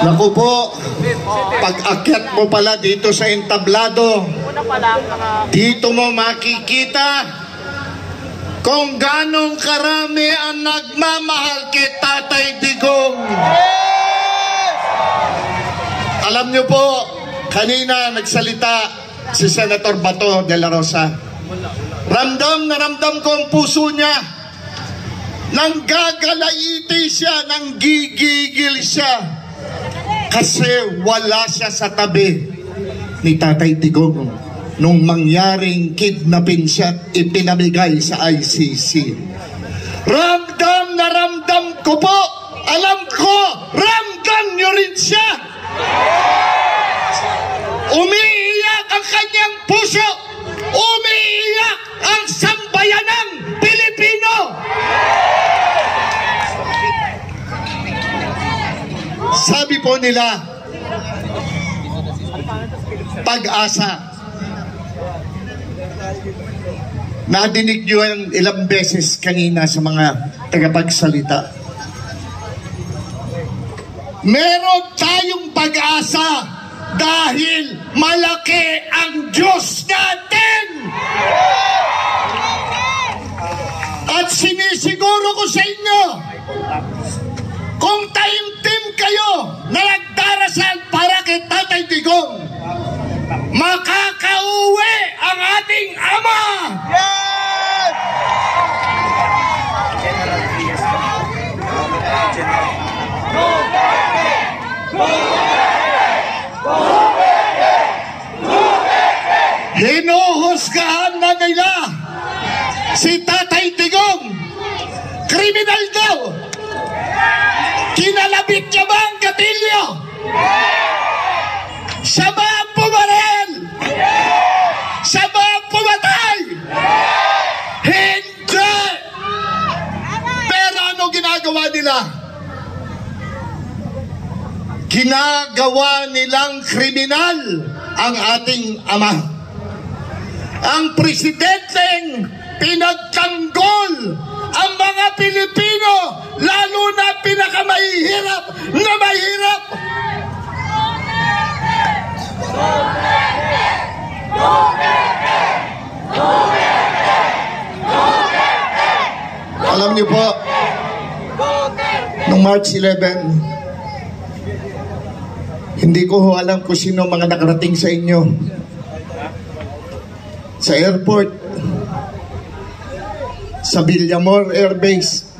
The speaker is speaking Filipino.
Naku po, pag-akyat mo pala dito sa entablado, dito mo makikita kung ganong karami ang nagmamahal kay Tatay Digong. Alam niyo po, kanina nagsalita si Senator Bato de la Rosa. Ramdam na ramdam ko ang puso niya. Nang gagalaiti siya, nang gigigil siya. Kasi wala siya sa tabi ni Tatay Digong nung mangyaring kidnapin siya at ipinamigay sa ICC. Ramdam na ramdam ko po. Alam ko, ramdam niyo rin siya. Umiiyak ang kanyang puso. Umiiyak ang sambayanang Pilipino. Sabi po nila, pag-asa. Nadinig nyo yan ilang beses kanina sa mga tagapagsalita. Meron tayong pag-asa dahil malaki ang Diyos natin. At sinisiguro ko sa inyo, kung taimtim kayo na nagdarasal para kay Tatay Digong, makakauwi ang ating Ama. Yes! Hinuhusgahan na nila si Tatay Digong. Kriminal daw. Kinalabit niya ba ang gatilyo? Siya ba ang pumarel? Siya ba ang pumatay? Hindi! Pero ano ginagawa nila? Ginagawa nilang kriminal ang ating Ama. Ang presidenteng pinagtanggol ang mga Pilipino, lalo na pinakamahihirap na mahirap. Alam niyo po, noong March 11, hindi ko alam kung sino mga nakarating sa inyo sa airport, sa Villamor Air Base.